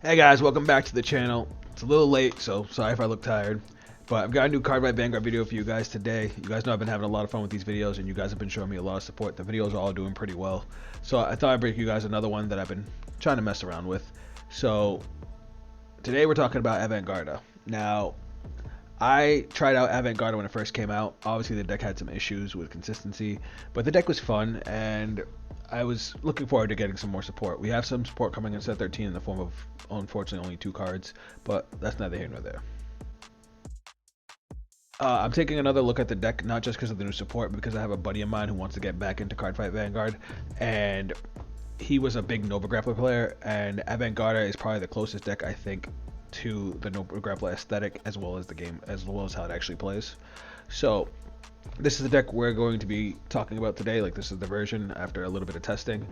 Hey guys, welcome back to the channel. It's a little late, so sorry if I look tired. But I've got a new Cardfight Vanguard video for you guys today. You guys know I've been having a lot of fun with these videos, and you guys have been showing me a lot of support. The videos are all doing pretty well. So I thought I'd bring you guys another one that I've been trying to mess around with. So today we're talking about Avantgarda. Now, I tried out Avantgarda when it first came out. Obviously the deck had some issues with consistency, but the deck was fun, and I was looking forward to getting some more support. We have some support coming in set 13 in the form of, unfortunately, only 2 cards, but that's neither here nor there. I'm taking another look at the deck, not just because of the new support, but because I have a buddy of mine who wants to get back into Cardfight Vanguard, and he was a big Nova Grappler player, and Avantgarda is probably the closest deck, I think, to the Nova Grappler aesthetic, as well as the game, as well as how it actually plays. So this is the deck we're going to be talking about today. Like, this is the version after a little bit of testing.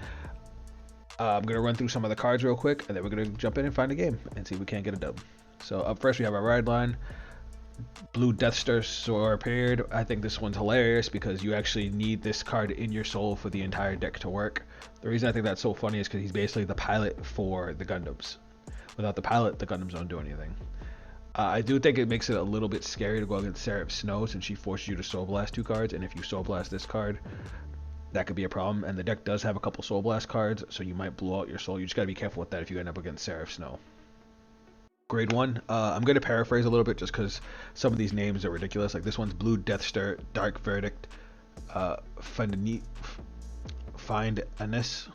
I'm going to run through some of the cards real quick, and then we're going to jump in and find a game and see if we can't get a dub. So up first we have our ride line. Blue Death Star Soar Period. I think this one's hilarious because you actually need this card in your soul for the entire deck to work. The reason I think that's so funny is because he's basically the pilot for the Gundams. Without the pilot, the Gundams don't do anything. I do think it makes it a little bit scary to go against Seraph Snow, since she forces you to Soul Blast 2 cards, and if you Soul Blast this card, that could be a problem. And the deck does have a couple Soul Blast cards, so you might blow out your soul. You just gotta be careful with that if you end up against Seraph Snow. Grade 1, I'm going to paraphrase a little bit just because some of these names are ridiculous. Like this one's Blue Death Star, Dark Verdict, Find Anis.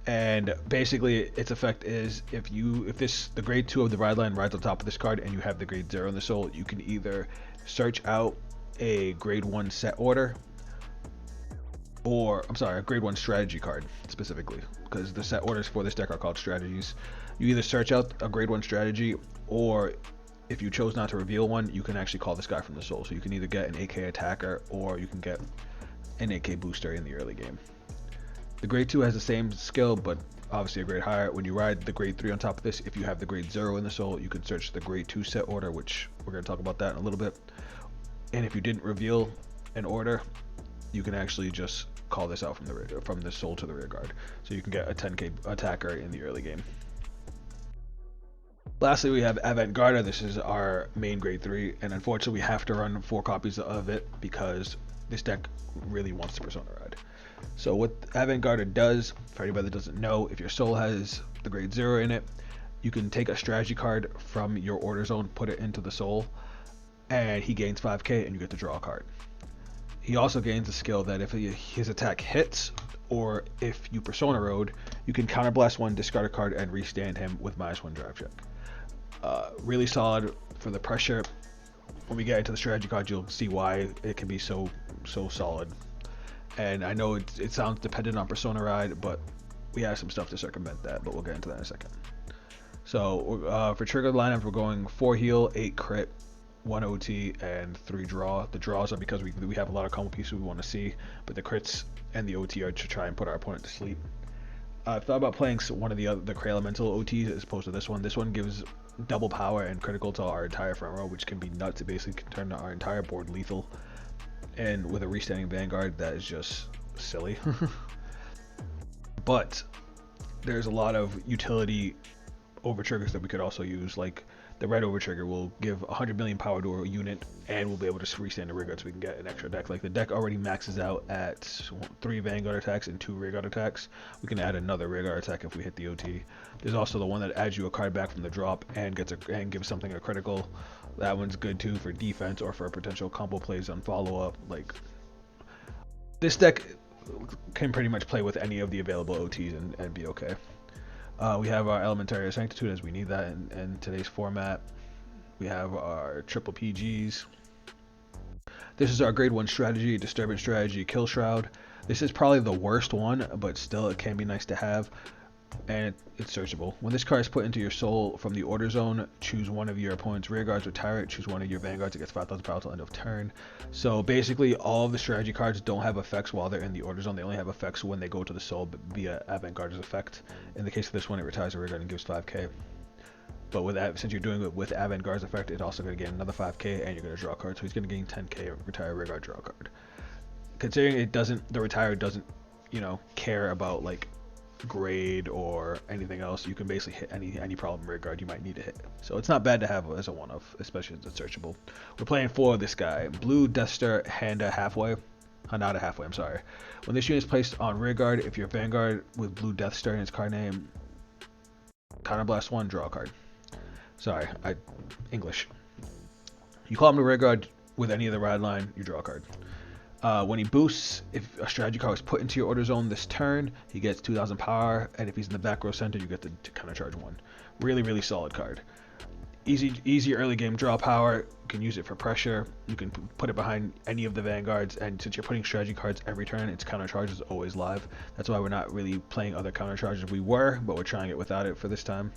And basically its effect is if the grade 2 of the ride line rides on top of this card and you have the grade 0 in the soul, you can either search out a grade 1 set order, or a grade 1 strategy card specifically, because the set orders for this deck are called strategies. You either search out a grade 1 strategy, or if you chose not to reveal one, you can actually call this guy from the soul. So you can either get an AK attacker, or you can get an AK booster in the early game. The grade 2 has the same skill, but obviously a grade higher. When you ride the grade 3 on top of this, if you have the grade 0 in the soul, you can search the grade 2 set order, which we're going to talk about that in a little bit. And if you didn't reveal an order, you can actually just call this out from the soul to the rear guard. So you can get a 10k attacker in the early game. Lastly, we have Avantgarda. This is our main grade 3, and unfortunately we have to run 4 copies of it because this deck really wants to Persona Ride. So what Avantgarda does, for anybody that doesn't know, if your soul has the grade 0 in it, you can take a strategy card from your order zone, put it into the soul, and he gains 5k and you get to draw a card. He also gains a skill that if his attack hits, or if you Persona Road, you can counterblast 1, discard a card, and restand him with -1 drive check. Really solid for the pressure. When we get into the strategy card, you'll see why it can be so solid. And I know it sounds dependent on Persona Ride, but we have some stuff to circumvent that, but we'll get into that in a second. So for trigger lineup, we're going 4 heal, 8 crit, 1 OT, and 3 draw. The draws are because we have a lot of combo pieces we want to see, but the crits and the OT are to try and put our opponent to sleep. I've thought about playing one of the Cray Elemental OTs as opposed to this one. This one gives double power and critical to our entire front row, which can be nuts. It basically can turn our entire board lethal. And with a restanding Vanguard, that is just silly. But there's a lot of utility over triggers that we could also use. Like the red over trigger will give 100 million power to a unit, and we'll be able to restand the rear guard so we can get an extra deck. Like the deck already maxes out at 3 Vanguard attacks and 2 rear guard attacks. We can add another rear guard attack if we hit the OT. There's also the one that adds you a card back from the drop and gives something a critical. That one's good too for defense or for potential combo plays on follow up. Like this deck can pretty much play with any of the available OTs and be okay. We have our Elementary Sanctitude, as we need that in today's format. We have our triple PGs. This is our grade 1 strategy, Disturbance Strategy, Kill Shroud. This is probably the worst one, but still it can be nice to have, and it's searchable. When this card is put into your soul from the order zone, choose one of your opponent's rear guards, retire it, choose one of your vanguards, it gets 5,000 power till end of turn. So basically all of the strategy cards don't have effects while they're in the order zone. They only have effects when they go to the soul via Avantgarda's effect. In the case of this one, it retires a rear guard and gives 5k. But with that, since you're doing it with Avantgarda's effect, it's also going to gain another 5k, and you're going to draw a card. So he's going to gain 10k, retire a rear guard, draw a card. Considering the retire doesn't, care about like grade or anything else, you can basically hit any problem rear guard you might need to hit. So it's not bad to have as a one-off, especially as it's searchable. We're playing for this guy, Blue Duster Handa Halfway. Not a halfway, I'm sorry. When this unit is placed on rear guard, if you're Vanguard with Blue Death Star in its card name, counterblast 1, draw a card. Sorry, English. You call him to rear guard with any of the ride line, you draw a card. When he boosts, if a strategy card is put into your order zone this turn, he gets 2,000 power, and if he's in the back row center, you get to counter charge 1. Really, really solid card. Easy early game draw power. You can use it for pressure. You can put it behind any of the vanguards, and since you're putting strategy cards every turn, its counter charge is always live. That's why we're not really playing other counter charges. We were, but we're trying it without it for this time.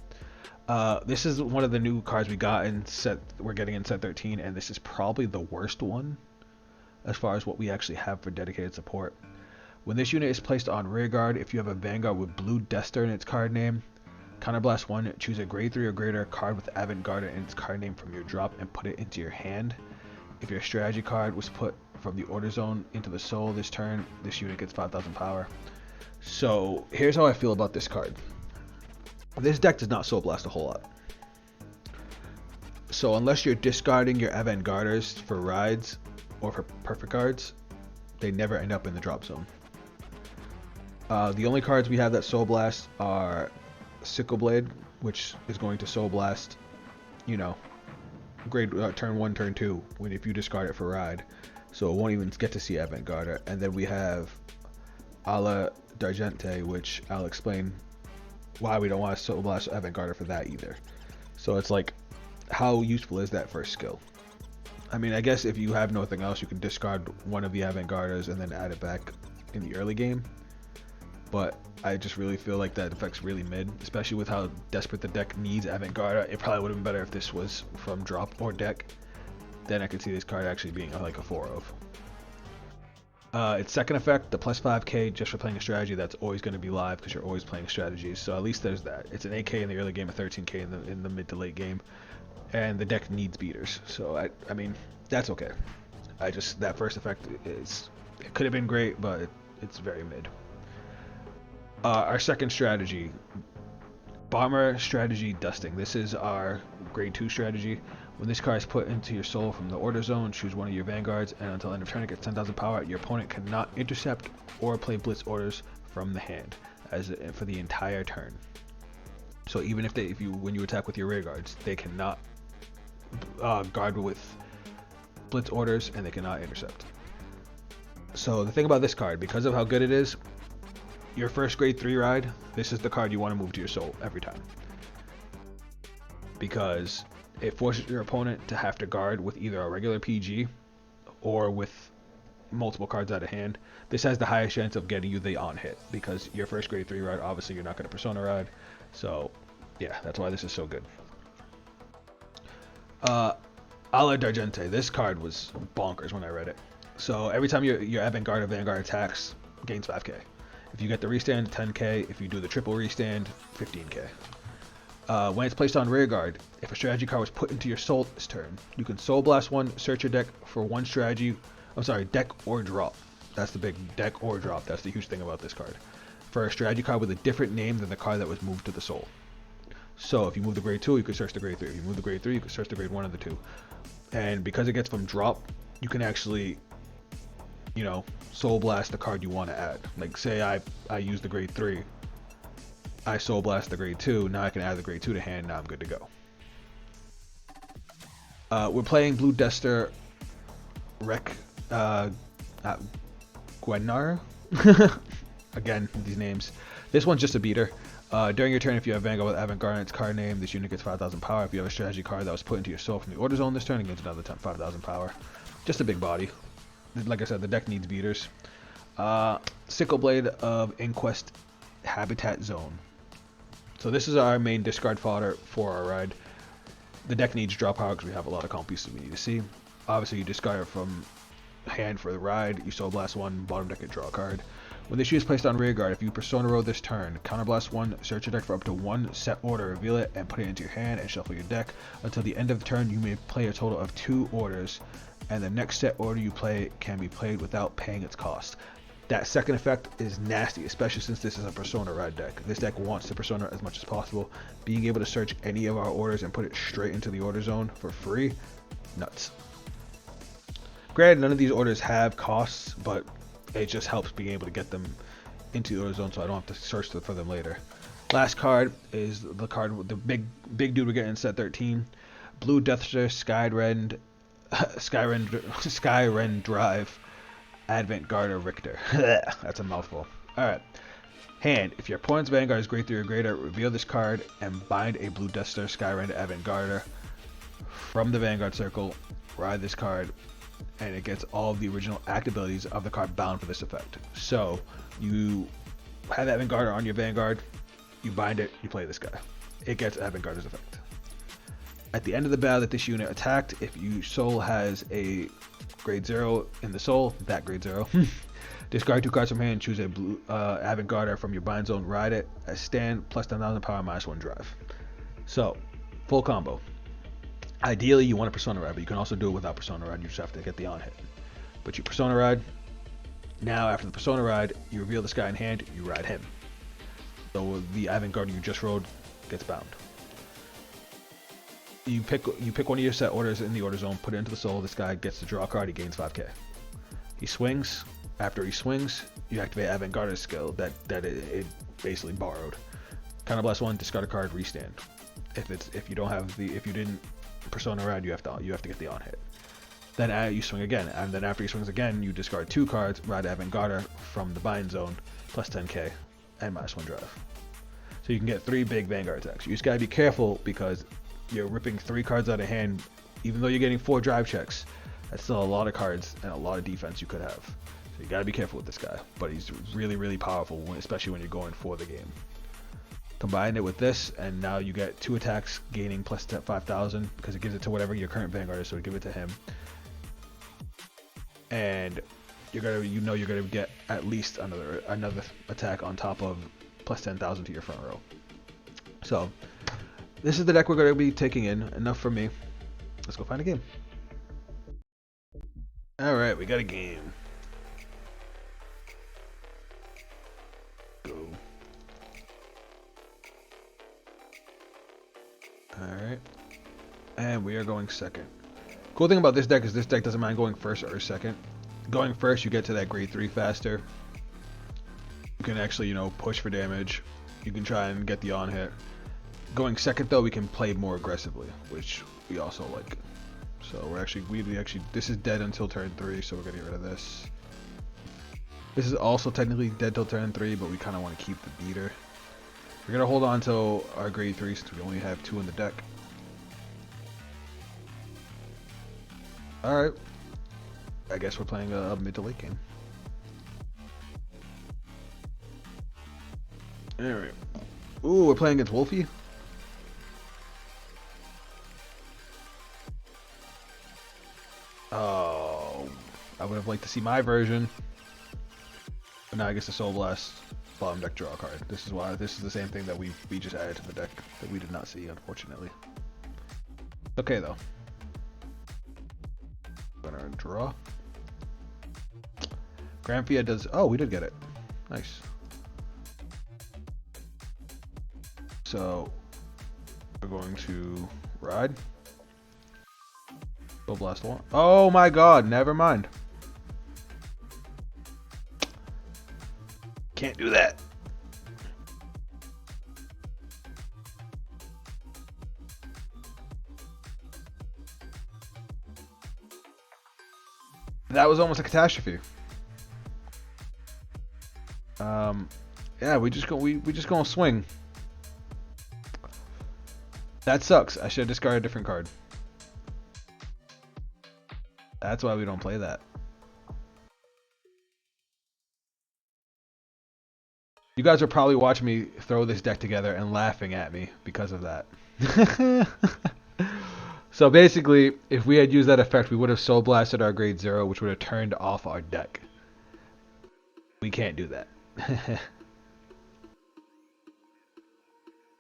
This is one of the new cards we got in set. We're getting in set 13, and this is probably the worst one as far as what we actually have for dedicated support. When this unit is placed on rear guard, if you have a Vanguard with Blue Dester in its card name, counterblast 1, choose a grade 3 or greater card with Avantgarda in its card name from your drop and put it into your hand. If your strategy card was put from the order zone into the soul this turn, this unit gets 5,000 power. So here's how I feel about this card. This deck does not soul blast a whole lot. So unless you're discarding your Avantgardas for rides or for perfect cards, they never end up in the drop zone. The only cards we have that soul blast are Sickle Blade, which is going to soul blast, you know, grade turn 1, turn 2, when if you discard it for ride, so it won't even get to see Avantgarda. And then we have Ala Dargente, which I'll explain why we don't want to soul blast Avantgarda for that either. So it's like, how useful is that first skill? I mean, I guess if you have nothing else, you can discard one of the Avantgardas and then add it back in the early game. But I just really feel like that effect's really mid, especially with how desperate the deck needs Avantgarda. It probably would have been better if this was from drop or deck. Then I could see this card actually being like a 4-of. Its second effect, the plus 5k just for playing a strategy, that's always going to be live because you're always playing strategies. So at least there's that. It's an 8k in the early game, a 13k in the mid to late game. And the deck needs beaters. So I mean, that's okay. That first effect it could have been great, but it's very mid. Our second strategy, Bomber Strategy Dusting. This is our grade 2 strategy. When this card is put into your soul from the order zone, choose one of your vanguards, and until end of turn it gets 10,000 power. Your opponent cannot intercept or play blitz orders from the hand for the entire turn. So even when you attack with your rear guards, they cannot guard with blitz orders, and they cannot intercept. So the thing about this card, because of how good it is, your first grade 3 ride, this is the card you want to move to your soul every time. Because it forces your opponent to have to guard with either a regular PG or with multiple cards out of hand. This has the highest chance of getting you the on hit, because your first grade 3 ride, obviously you're not going to persona ride. So yeah, that's why this is so good. Ala Dargente, this card was bonkers when I read it. So every time your Avantgarda Vanguard attacks, gains 5k. If you get the restand, 10k. If you do the triple restand, 15k. When it's placed on rear guard, if a strategy card was put into your soul this turn, you can soul blast 1, search your deck for one strategy. I'm sorry, deck or drop. That's the big deck or drop. That's the huge thing about this card. For a strategy card with a different name than the card that was moved to the soul. So if you move the grade 2, you can search the grade 3. If you move the grade 3, you can search the grade 1 of the 2. And because it gets from drop, you can actually, you know, soul blast the card you want to add. Like say I use the grade 3, I soul blast the grade 2, now I can add the grade 2 to hand, now I'm good to go. We're playing Blue Dester Gwenar. Again, these names. This one's just a beater. During your turn, if you have Vanguard with Avantgarda in its card name, this unit gets 5,000 power. If you have a strategy card that was put into your soul from the order zone this turn, it gets another 5,000 power. Just a big body. Like I said, the deck needs beaters. Sickle Blade of Inquest Habitat Zone. So this is our main discard fodder for our ride. The deck needs draw power because we have a lot of comp pieces we need to see. Obviously, you discard it from hand for the ride. You soul blast 1, bottom deck it, draw a card. When this unit is placed on rear guard, if you persona row this turn, counterblast 1, search your deck for up to 1 set order, reveal it, and put it into your hand and shuffle your deck. Until the end of the turn, you may play a total of 2 orders, and the next set order you play can be played without paying its cost. That second effect is nasty, especially since this is a Persona Rad deck. This deck wants to Persona as much as possible. Being able to search any of our orders and put it straight into the order zone for free, nuts. Granted, none of these orders have costs, but it just helps being able to get them into the order zone so I don't have to search for them later. Last card is the card with the big dude we're getting in set 13. Blue Deathster, Skyrend Drive, Advantgarda Richter. That's a mouthful. Alright. Hand. If your opponent's Vanguard is grade 3 or greater, reveal this card and bind a Blue Deathster, Skyrend Avantgarda from the Vanguard circle. Ride this card, and it gets all of the original act abilities of the card bound for this effect. So, you have Avantgarda on your Vanguard, you bind it, you play this guy. It gets Avantgarda's effect. At the end of the battle that this unit attacked, if your soul has a grade 0 in the soul, that grade 0, discard 2 cards from hand, choose a blue Avantgarda from your bind zone, ride it as stand, plus 10,000 power, -1 drive. So, full combo. Ideally, you want a Persona Ride, but you can also do it without Persona Ride. You just have to get the on hit. But you Persona Ride. Now, after the Persona Ride, you reveal this guy in hand, you ride him. So the Avantgarda you just rode gets bound. You pick one of your set orders in the order zone, put it into the soul. This guy gets to draw a card. He gains 5k. He swings. After he swings, you activate Avantgarda's skill that it basically borrowed. Counterblast 1, discard a card, restand. If you didn't Persona Ride, you have to get the on hit. Then you swing again, and then after he swings again, you discard 2 cards, ride Avantgarda from the bind zone, plus 10k, and -1 drive. So you can get 3 big Vanguard attacks. You just gotta be careful because you're ripping 3 cards out of hand. Even though you're getting 4 drive checks, that's still a lot of cards and a lot of defense you could have. So you gotta be careful with this guy. But he's really, really powerful, especially when you're going for the game. Combine it with this, and now you get 2 attacks gaining plus 5,000 because it gives it to whatever your current Vanguard is, so give it to him. And you're gonna get at least another attack on top of plus 10,000 to your front row. So this is the deck we're gonna be taking in. Enough for me. Let's go find a game. All right, we got a game. Go. Alright. And we are going second. Cool thing about this deck is this deck doesn't mind going first or second. Going first, you get to that grade 3 faster. You can actually, push for damage. You can try and get the on hit. Going second though, we can play more aggressively, which we also like. So this is dead until turn 3, so we're gonna get rid of this. This is also technically dead till turn 3, but we kind of want to keep the beater. We're gonna hold on till our grade 3 since we only have 2 in the deck. Alright. I guess we're playing a mid to late game. Alright. Ooh, we're playing against Wolfie? Oh, I would have liked to see my version. But now I guess the Soul Blast bottom deck draw card. This is the same thing that we just added to the deck that we did not see, unfortunately. Okay though. Gonna draw. Granfia does. Oh, we did get it. Nice. So we're going to ride. Go blast 1. Oh my god, never mind. Can't do that. That was almost a catastrophe. Yeah, we just gonna swing. That sucks. I should have discarded a different card. That's why we don't play that. You guys are probably watching me throw this deck together and laughing at me because of that. So basically, if we had used that effect, we would have Soul Blasted our grade 0, which would have turned off our deck. We can't do that.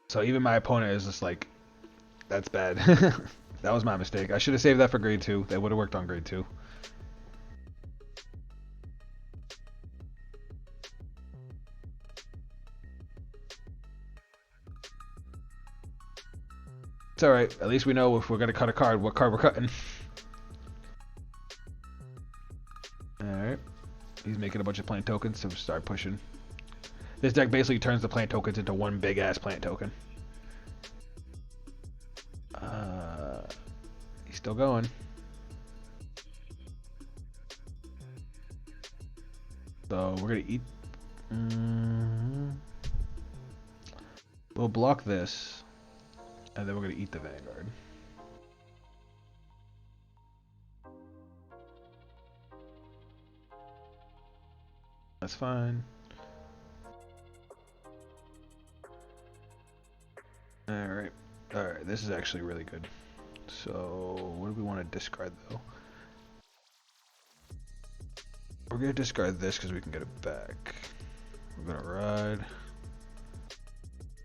So even my opponent is just like, that's bad. That was my mistake. I should have saved that for grade 2. That would have worked on grade 2. It's alright. At least we know if we're gonna cut a card, what card we're cutting. Alright. He's making a bunch of plant tokens to start pushing. This deck basically turns the plant tokens into one big ass plant token. He's still going. So we're gonna eat. We'll block this, and then we're gonna eat the Vanguard. That's fine. Alright. Alright, this is actually really good. So, what do we want to discard though? We're gonna discard this because we can get it back. We're gonna ride.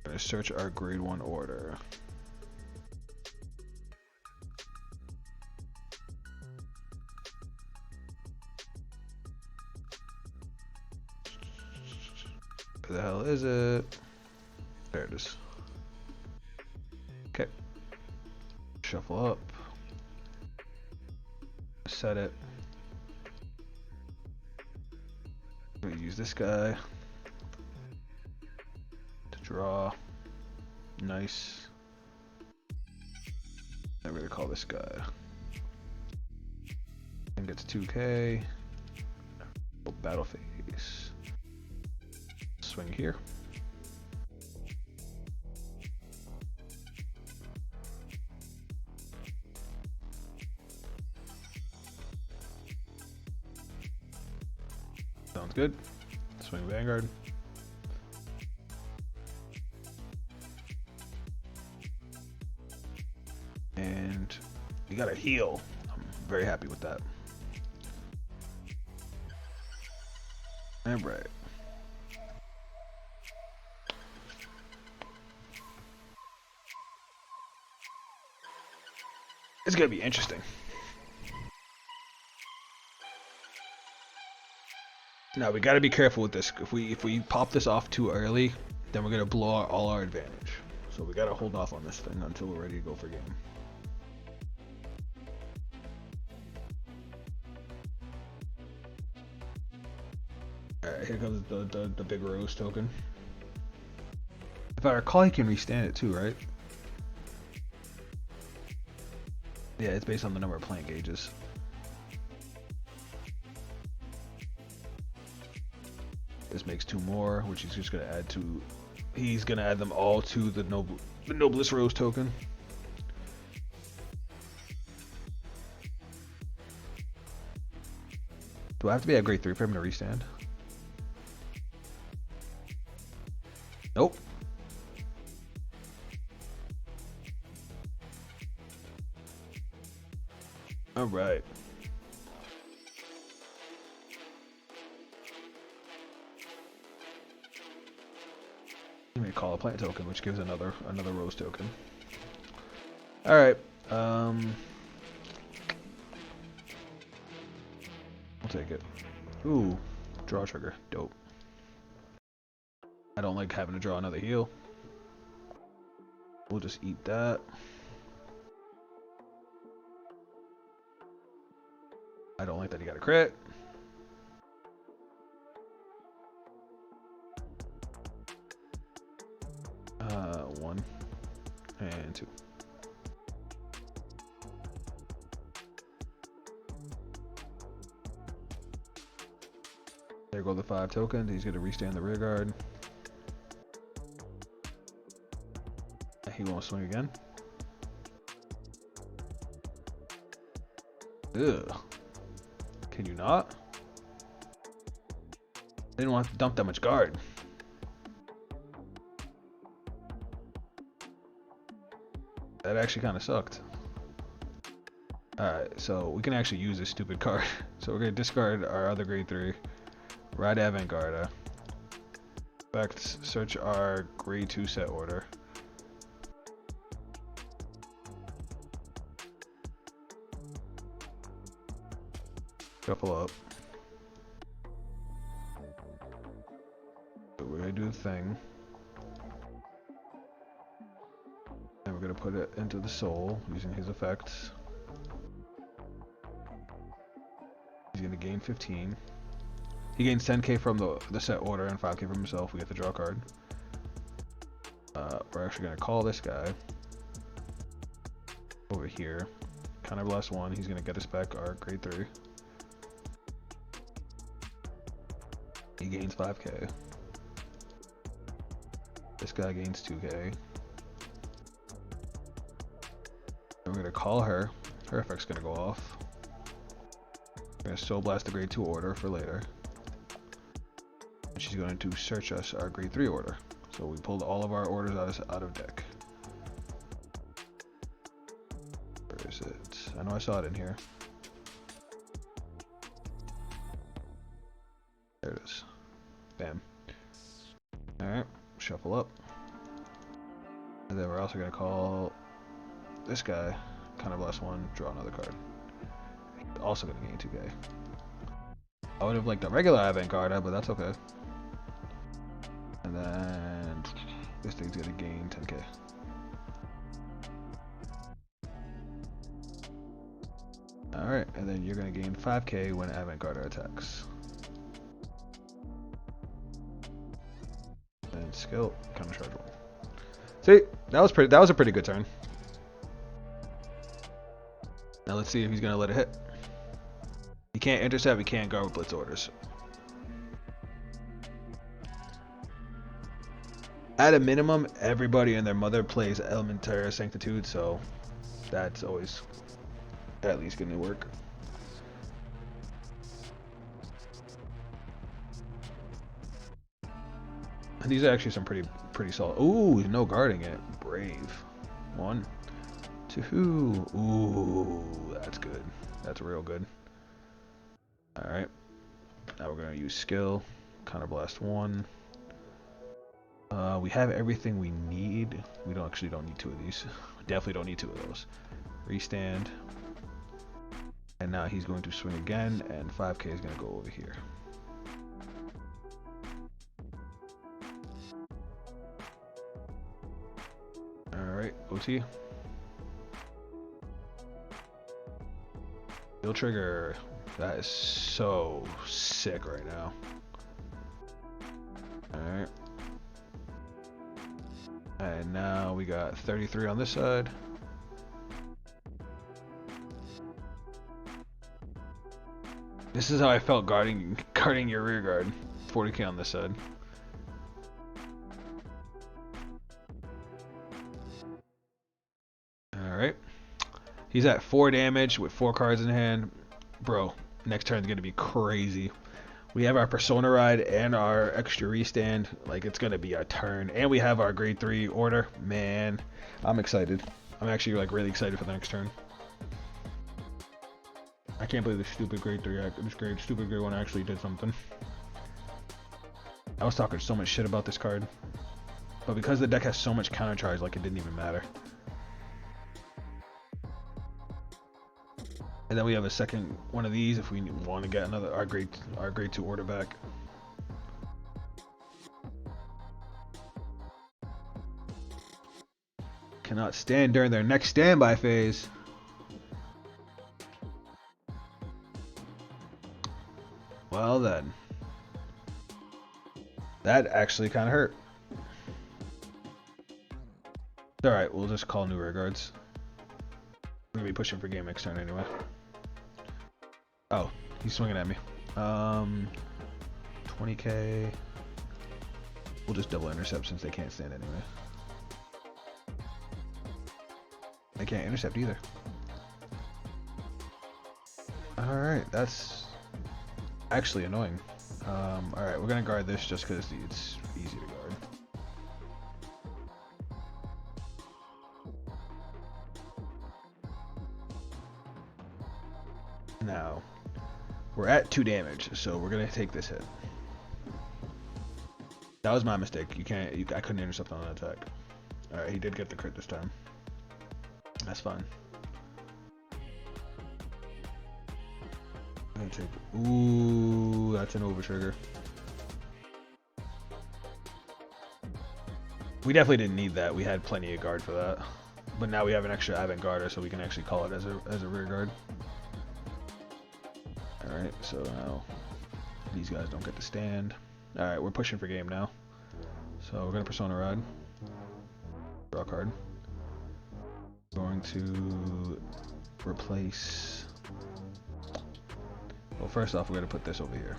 We're gonna search our grade 1 order. Where the hell is it? There it is. Okay. Shuffle up. Set it. I'm gonna use this guy to draw. Nice. Then we're gonna call this guy. And gets 2k. Battle phase. Swing here. Sounds good. Swing Vanguard. And you got a heal. I'm very happy with that. Alright. It's gonna be interesting. Now we gotta be careful with this. If we pop this off too early, then we're gonna blow all our advantage. So we gotta hold off on this thing until we're ready to go for game. Alright, here comes the big rose token. If I recall, he can restand it too, right? Yeah, it's based on the number of plant gauges. This makes 2 more, which he's just gonna add to. He's gonna add them all to the noblest rose token. Do I have to be at grade 3 for him to restand? Nope. All right. You may call a plant token, which gives another rose token. All right. We'll take it. Ooh, draw trigger. Dope. I don't like having to draw another heal. We'll just eat that. I don't like that he got a crit. One and 2. There go the 5 tokens. He's gonna restand the rear guard. He won't swing again. Ugh. Can you not? I didn't want to dump that much guard. That actually kind of sucked. Alright, so we can actually use this stupid card. So we're going to discard our other grade 3. Ride Avantgarda. Back to search our grade 2 set order. Shuffle up. So we're going to do the thing. And we're gonna put it into the soul using his effects. He's gonna gain 15. He gains 10k from the set order and 5k from himself. We get the draw card. We're actually gonna call this guy over here. Kind of blast 1. He's gonna get us back our grade 3. He gains 5k. This guy gains 2k. We're gonna call her. Her effect's gonna go off. We're gonna soul blast the grade 2 order for later. And she's going to search us our grade 3 order. So we pulled all of our orders out of deck. Where is it? I know I saw it in here. There it is. Bam. Alright, shuffle up. And then we're also gonna call this guy, kind of blast 1, draw another card. Also gonna gain 2k. I would have liked a regular Avantgarda, but that's okay. And then this thing's gonna gain 10k. Alright, and then you're gonna gain 5k when Advantgarda attacks. And skill, counterchargeable. See, that was a pretty good turn. Now let's see if he's gonna let it hit. He can't intercept, he can't guard with blitz orders. At a minimum, everybody and their mother plays Elementary Sanctitude, so that's always at least gonna work. And these are actually some pretty solid. Ooh, no guarding it. Brave. 1, 2. Ooh, that's good. That's real good. Alright. Now we're gonna use skill. Counterblast 1. We have everything we need. We don't need 2 of these. We definitely don't need 2 of those. Restand. And now he's going to swing again, and 5k is going to go over here. Alright, OT. Steel trigger. That is so sick right now. Alright. And now we got 33 on this side. This is how I felt guarding your rear guard. 40k on this side. Alright. He's at 4 damage with 4 cards in hand. Bro, next turn's gonna be crazy. We have our Persona Ride and our extra restand. Like, it's gonna be a turn. And we have our grade 3 order. Man, I'm excited. I'm actually like really excited for the next turn. I can't believe this stupid grade 3, stupid grade 1 actually did something. I was talking so much shit about this card. But because the deck has so much counter charge, like, it didn't even matter. And then we have a second one of these if we want to get another our grade 2 order back. Cannot stand during their next standby phase. Well then. That actually kind of hurt. Alright, we'll just call new rear guards. We're going to be pushing for game next turn anyway. Oh, he's swinging at me. 20k. We'll just double intercept since they can't stand anyway. They can't intercept either. Alright, that's actually annoying. Alright, we're gonna guard this just because it's easy to guard. Now, we're at 2 damage, so we're gonna take this hit. That was my mistake. I couldn't intercept on that attack. Alright, he did get the crit this time. That's fine. I'm gonna take. Ooh, that's an over trigger. We definitely didn't need that. We had plenty of guard for that. But now we have an extra Avantgarda, so we can actually call it as a rear guard. Alright, so now these guys don't get to stand. Alright, we're pushing for game now. So we're going to Persona Rod. Draw a card. Going to replace... Well, first off, we're going to put this over here.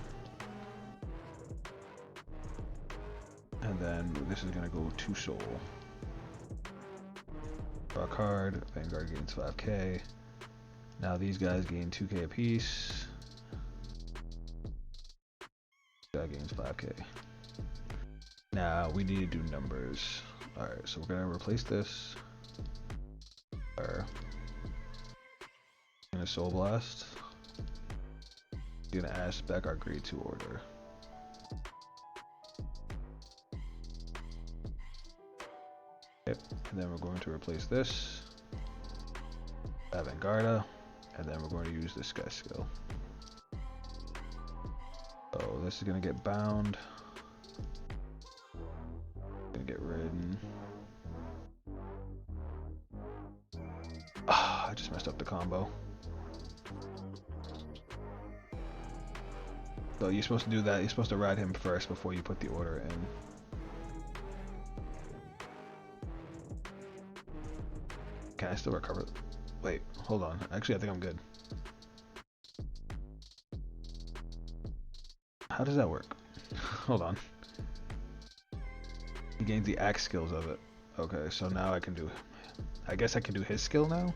And then this is going to go 2 soul. Draw a card. Vanguard gains 5k. Now these guys gain 2k apiece. Guy gains 5k. Now we need to do numbers. Alright, so we're going to replace this. We're going to Soul Blast. We're going to ask back our grade 2 order. Yep. And then we're going to replace this. Avantgarda. And then we're going to use this guy's skill. So this is going to get bound. Going to get ridden. Ah, I just messed up the combo. So you're supposed to do that. You're supposed to ride him first before you put the order in. Can I still recover? Wait, hold on. Actually, I think I'm good. How does that work? Hold on. He gains the axe skills of it. Okay, so now I can do... I guess I can do his skill now?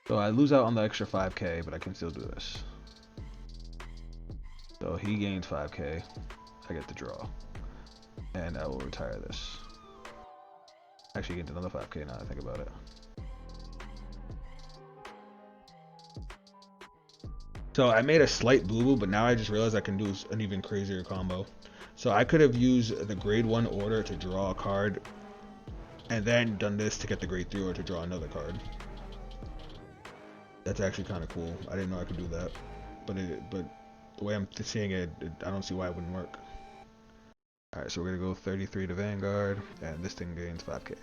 So I lose out on the extra 5k, but I can still do this. So he gains 5k. I get the draw. And I will retire this. Actually, get another 5k now that I think about it. So I made a slight boo-boo, but now I just realized I can do an even crazier combo. So I could have used the grade 1 order to draw a card, and then done this to get the grade 3 order to draw another card. That's actually kind of cool. I didn't know I could do that, but the way I'm seeing it, I don't see why it wouldn't work. All right, so we're gonna go 33 to Vanguard, and this thing gains 5k.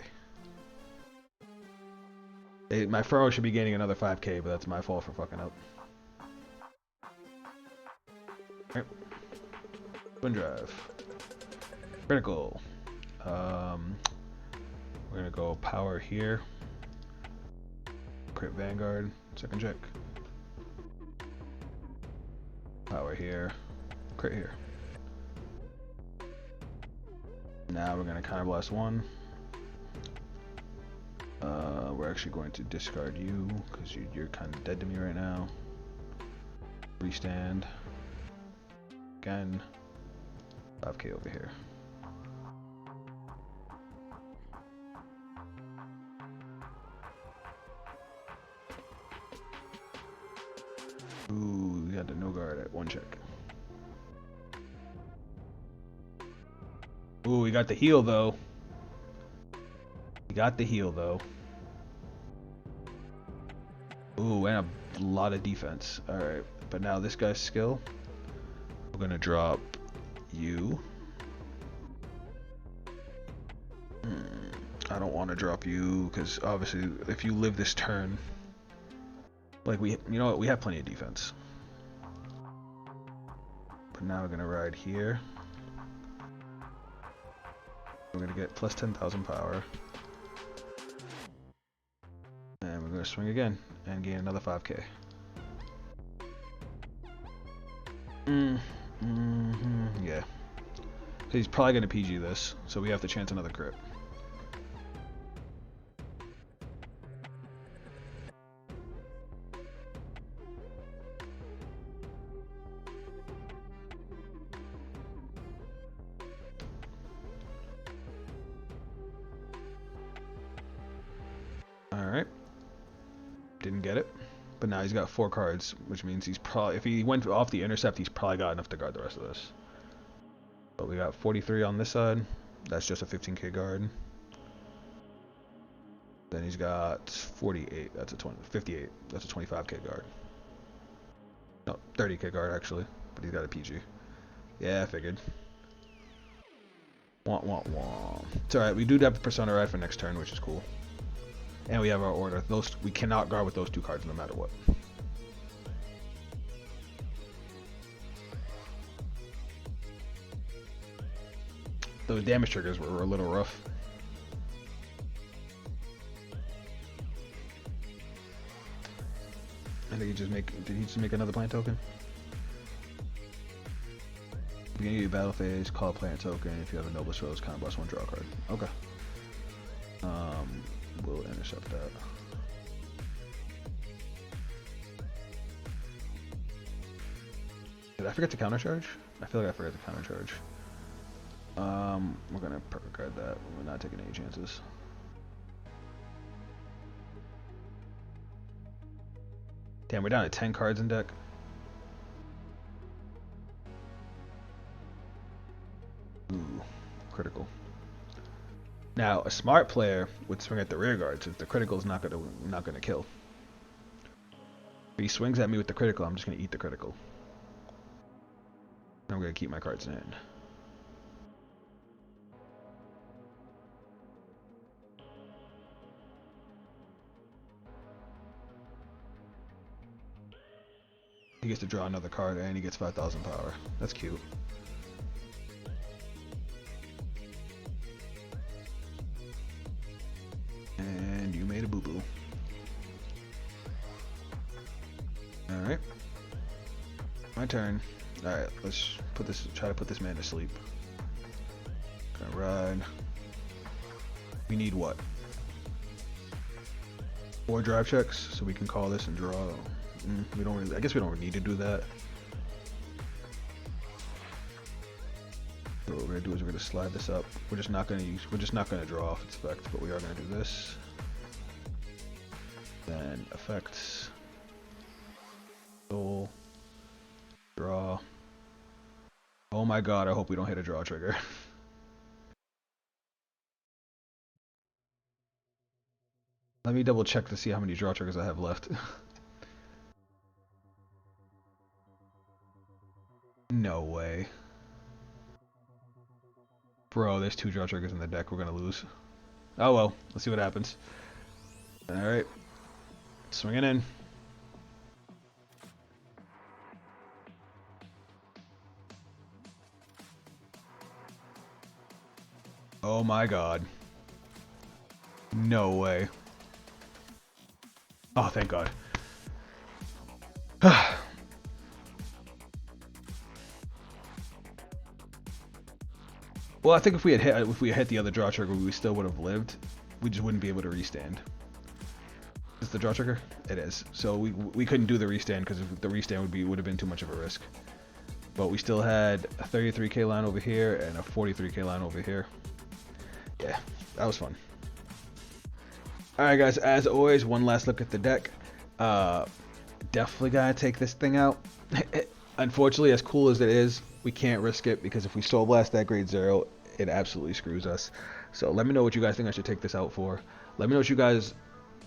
My Furrow should be gaining another 5k, but that's my fault for fucking up. Alright. Twin Drive. Critical. We're gonna go power here. Crit Vanguard. Second check. Power here. Crit here. Now we're gonna counter blast 1. We're actually going to discard you because you're kind of dead to me right now. Restand. Again. 5k over here. Ooh, we got the no guard at 1 check. Ooh, we got the heal though. We got the heal though. Ooh, and a lot of defense. Alright, but now this guy's skill. We're gonna drop you. I don't want to drop you because obviously if you live this turn, like you know what, we have plenty of defense. But now we're gonna ride here. We're gonna get plus 10,000 power. And we're gonna swing again and gain another 5k. Yeah. So he's probably gonna PG this, so we have to chance another crit. Alright. Didn't get it. But now he's got 4 cards, which means he's probably, if he went off the intercept, he's probably got enough to guard the rest of this. But we got 43 on this side. That's just a 15k guard. Then he's got 48. That's a 58. That's a 25k guard. No, 30k guard actually. But he's got a PG. Yeah, I figured. It's alright. We do have the Persona Ride for next turn, which is cool. and we have our order. Those we cannot guard with those 2 cards no matter what. Those damage triggers were a little rough. I think did he just make another plant token? Beginning of your battle phase, call a plant token. If you have a Noblest Rose, counterblast 1, draw a card. Okay. We'll intercept that. Did I forget to countercharge? I feel like I forgot to countercharge. We're gonna perfect guard that. We're not taking any chances. Damn, we're down to 10 cards in deck. Ooh, critical. Now, a smart player would swing at the rear guard, since the critical is not gonna kill. If he swings at me with the critical, I'm just gonna eat the critical. I'm gonna keep my cards in hand. He gets to draw another card and he gets 5,000 power. That's cute. And you made a boo-boo. Alright. My turn. Alright, let's try to put this man to sleep. Gonna ride. We need what? 4 drive checks, so we can call this and draw. We don't really, I guess we don't need to do that. So what we're gonna do is we're gonna slide this up. We're just not gonna draw off its effect, but we are gonna do this. Then effects. Soul. Draw. Oh my god, I hope we don't hit a draw trigger. Let me double check to see how many draw triggers I have left. No way. Bro, there's 2 draw triggers in the deck. We're gonna lose. Oh well, let's see what happens. Alright. Swinging in. Oh my god. No way. Oh, thank god. Well, I think if we had hit the other draw trigger, we still would have lived. We just wouldn't be able to restand. Is the draw trigger? It is. So we couldn't do the restand because the restand would have been too much of a risk. But we still had a 33k line over here and a 43k line over here. Yeah, that was fun. All right, guys. As always, one last look at the deck. Definitely gotta take this thing out. Unfortunately, as cool as it is, we can't risk it because if we Soul Blast that grade 0, it absolutely screws us. So let me know what you guys think I should take this out for. Let me know what you guys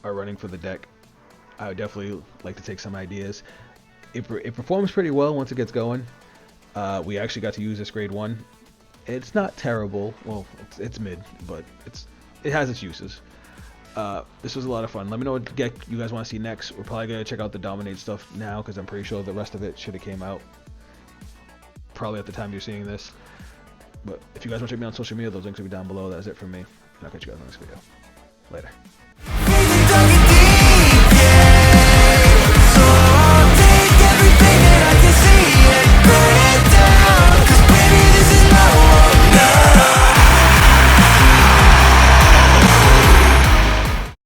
are running for the deck. I would definitely like to take some ideas. It performs pretty well once it gets going. We actually got to use this grade 1. It's not terrible. Well, it's mid, but it has its uses. This was a lot of fun. Let me know what you guys want to see next. We're probably going to check out the Dominate stuff now because I'm pretty sure the rest of it should have came out probably at the time you're seeing this. But if you guys want to check me out on social media, those links will be down below. That's it from me. And I'll catch you guys in the next video. Later.